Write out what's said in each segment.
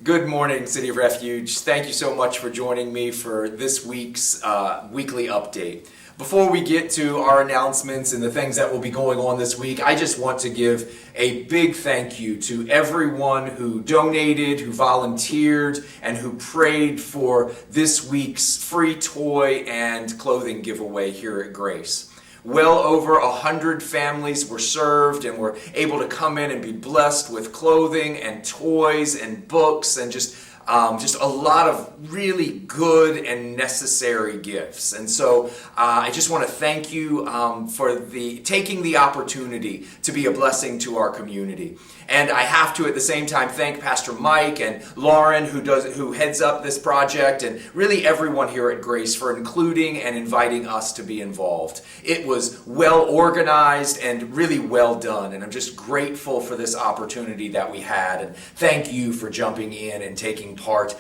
Good morning, City of Refuge. Thank you so much for joining me for this week's weekly update. Before we get to our announcements and the things that will be going on this week, I just want to give a big thank you to everyone who donated, who volunteered, and who prayed for this week's free toy and clothing giveaway here at Grace. Well over 100 families were served and were able to come in and be blessed with clothing and toys and books and just a lot of really good and necessary gifts. And so I just want to thank you for taking the opportunity to be a blessing to our community. And I have to at the same time thank Pastor Mike and Lauren who heads up this project, and really everyone here at Grace for including and inviting us to be involved. It was well organized and really well done, and I'm just grateful for this opportunity that we had, and thank you for jumping in and taking part.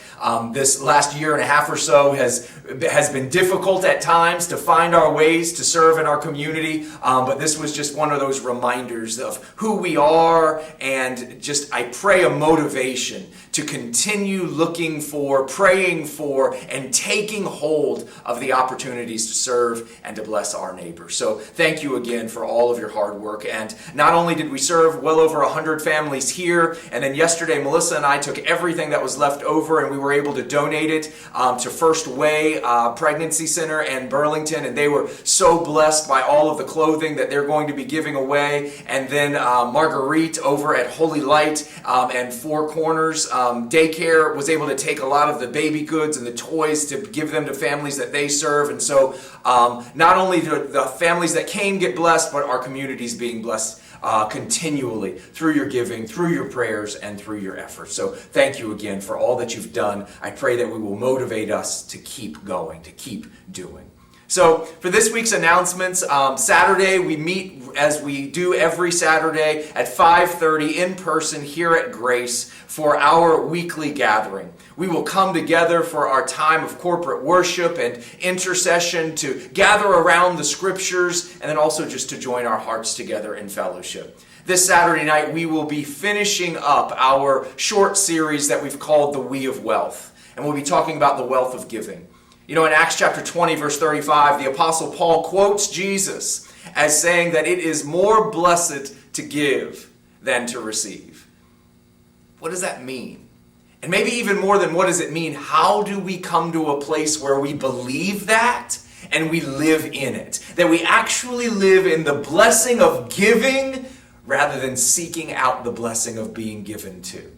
This last year and a half or so has been difficult at times to find our ways to serve in our community, but this was just one of those reminders of who we are, and just I pray a motivation to continue looking for, praying for, and taking hold of the opportunities to serve and to bless our neighbors. So thank you again for all of your hard work. And not only did we serve well over 100 families here, and then yesterday Melissa and I took everything that was left over and we were able to donate it to First Way Pregnancy Center in Burlington, and they were so blessed by all of the clothing that they're going to be giving away. And then Marguerite over at Holy Light and Four Corners Daycare was able to take a lot of the baby goods and the toys to give them to families that they serve. And so not only do the families that came get blessed, but our community's being blessed continually through your giving, through your prayers, and through your efforts. So thank you again for all that you've done. I pray that we will motivate us to keep going, to keep doing. So for this week's announcements, Saturday we meet as we do every Saturday at 5:30 in person here at Grace for our weekly gathering. We will come together for our time of corporate worship and intercession to gather around the scriptures and then also just to join our hearts together in fellowship. This Saturday night we will be finishing up our short series that we've called The We of Wealth, and we'll be talking about the wealth of giving. You know, in Acts chapter 20, verse 35, the Apostle Paul quotes Jesus as saying that it is more blessed to give than to receive. What does that mean? And maybe even more than what does it mean, how do we come to a place where we believe that and we live in it? That we actually live in the blessing of giving rather than seeking out the blessing of being given to.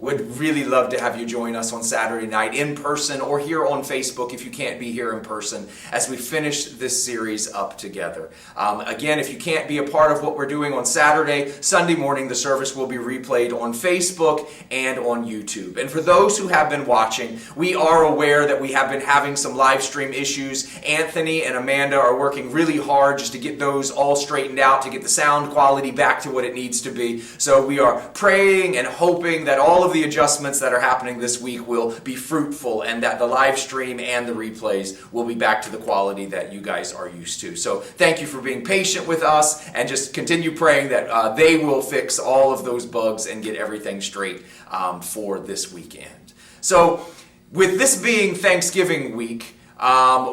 Would really love to have you join us on Saturday night in person or here on Facebook if you can't be here in person as we finish this series up together. Again, if you can't be a part of what we're doing on Saturday, Sunday morning the service will be replayed on Facebook and on YouTube. And for those who have been watching, we are aware that we have been having some live stream issues. Anthony and Amanda are working really hard just to get those all straightened out, to get the sound quality back to what it needs to be. So we are praying and hoping that all of the adjustments that are happening this week will be fruitful and that the live stream and the replays will be back to the quality that you guys are used to. So thank you for being patient with us, and just continue praying that they will fix all of those bugs and get everything straight for this weekend. So with this being Thanksgiving week,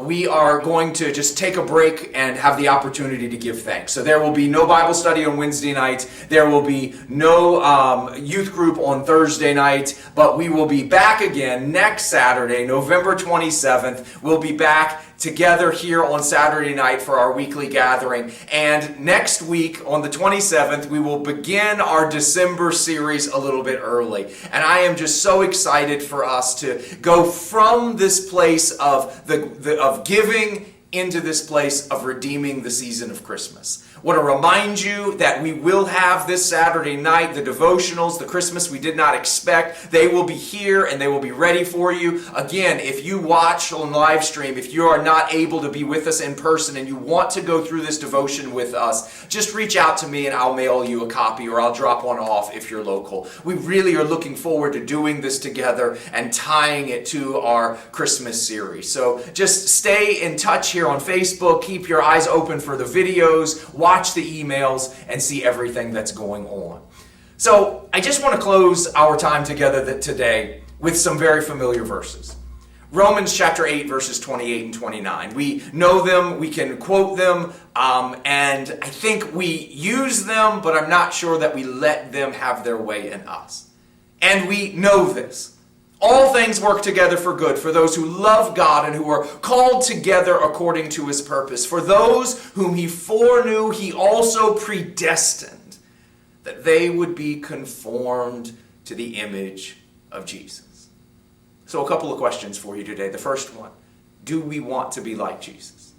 we are going to just take a break and have the opportunity to give thanks. So there will be no Bible study on Wednesday night. There will be no youth group on Thursday night. But we will be back again next Saturday, November 27th. We'll be back together here on Saturday night for our weekly gathering. And next week on the 27th, we will begin our December series a little bit early. And I am just so excited for us to go from this place of giving into this place of redeeming the season of Christmas. I want to remind you that we will have this Saturday night the devotionals, the Christmas we did not expect. They will be here and they will be ready for you. Again, if you watch on live stream, if you are not able to be with us in person and you want to go through this devotion with us, just reach out to me and I'll mail you a copy, or I'll drop one off if you're local. We really are looking forward to doing this together and tying it to our Christmas series. So just stay in touch here on Facebook. Keep your eyes open for the videos. Watch the emails and see everything that's going on. So I just want to close our time together today with some very familiar verses. Romans chapter 8, verses 28 and 29. We know them, we can quote them, and I think we use them, but I'm not sure that we let them have their way in us. And we know this. All things work together for good for those who love God and who are called together according to his purpose. For those whom he foreknew, he also predestined that they would be conformed to the image of Jesus. So a couple of questions for you today. The first one, do we want to be like Jesus?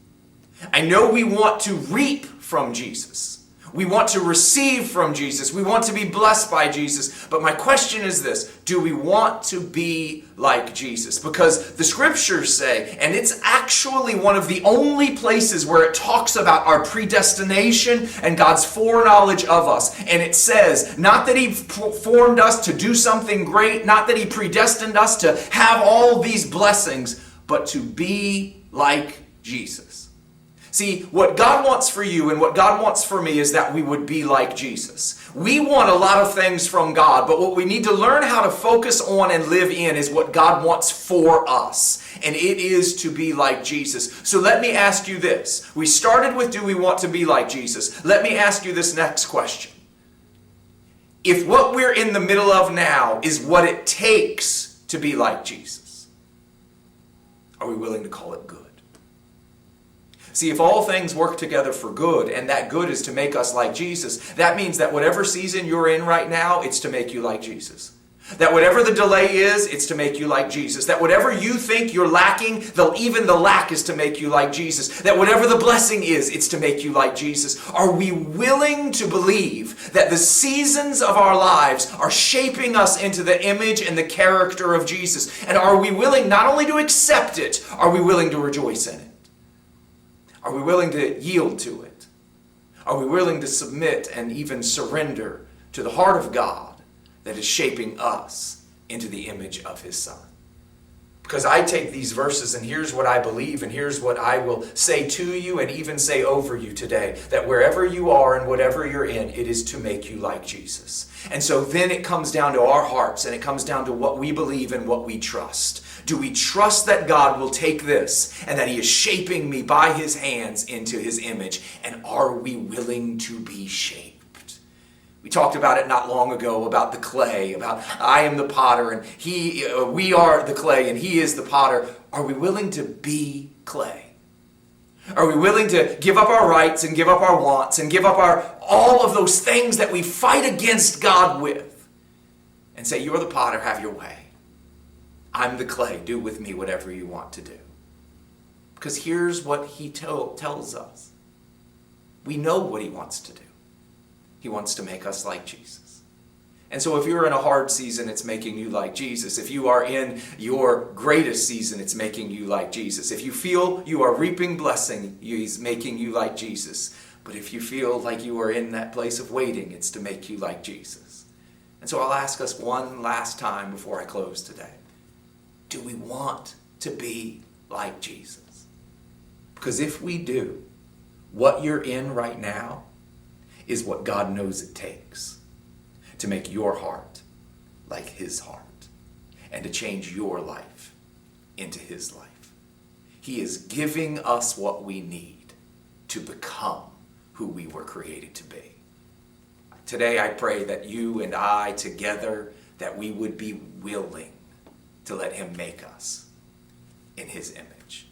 I know we want to reap from Jesus. We want to receive from Jesus. We want to be blessed by Jesus. But my question is this, do we want to be like Jesus? Because the scriptures say, and it's actually one of the only places where it talks about our predestination and God's foreknowledge of us. And it says, not that he formed us to do something great, not that he predestined us to have all these blessings, but to be like Jesus. See, what God wants for you and what God wants for me is that we would be like Jesus. We want a lot of things from God, but what we need to learn how to focus on and live in is what God wants for us. And it is to be like Jesus. So let me ask you this. We started with, do we want to be like Jesus? Let me ask you this next question. If what we're in the middle of now is what it takes to be like Jesus, are we willing to call it good? See, if all things work together for good, and that good is to make us like Jesus, that means that whatever season you're in right now, it's to make you like Jesus. That whatever the delay is, it's to make you like Jesus. That whatever you think you're lacking, even the lack is to make you like Jesus. That whatever the blessing is, it's to make you like Jesus. Are we willing to believe that the seasons of our lives are shaping us into the image and the character of Jesus? And are we willing not only to accept it, are we willing to rejoice in it? Are we willing to yield to it? Are we willing to submit and even surrender to the heart of God that is shaping us into the image of his Son? Because I take these verses and here's what I believe and here's what I will say to you and even say over you today, that wherever you are and whatever you're in, it is to make you like Jesus. And so then it comes down to our hearts and it comes down to what we believe and what we trust. Do we trust that God will take this and that he is shaping me by his hands into his image? And are we willing to be shaped? We talked about it not long ago about the clay, about I am the potter and we are the clay and he is the potter. Are we willing to be clay? Are we willing to give up our rights and give up our wants and give up all of those things that we fight against God with and say, you're the potter, have your way. I'm the clay, do with me whatever you want to do. Because here's what he tells us. We know what he wants to do. He wants to make us like Jesus. And so if you're in a hard season, it's making you like Jesus. If you are in your greatest season, it's making you like Jesus. If you feel you are reaping blessing, he's making you like Jesus. But if you feel like you are in that place of waiting, it's to make you like Jesus. And so I'll ask us one last time before I close today. Do we want to be like Jesus? Because if we do, what you're in right now is what God knows it takes to make your heart like his heart and to change your life into his life. He is giving us what we need to become who we were created to be. Today I pray that you and I together, that we would be willing to let him make us in his image.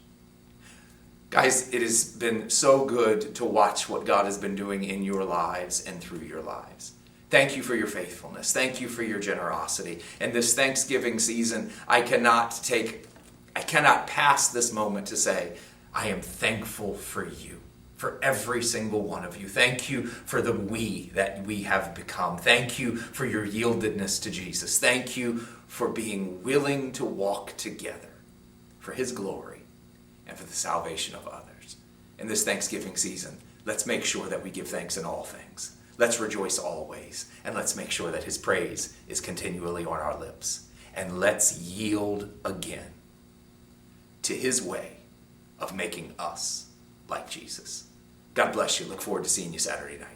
Guys, it has been so good to watch what God has been doing in your lives and through your lives. Thank you for your faithfulness. Thank you for your generosity. And this Thanksgiving season, I cannot pass this moment to say, I am thankful for you, for every single one of you. Thank you for the we that we have become. Thank you for your yieldedness to Jesus. Thank you for being willing to walk together for his glory and for the salvation of others. In this Thanksgiving season, let's make sure that we give thanks in all things. Let's rejoice always, and let's make sure that his praise is continually on our lips. And let's yield again to his way of making us like Jesus. God bless you. Look forward to seeing you Saturday night.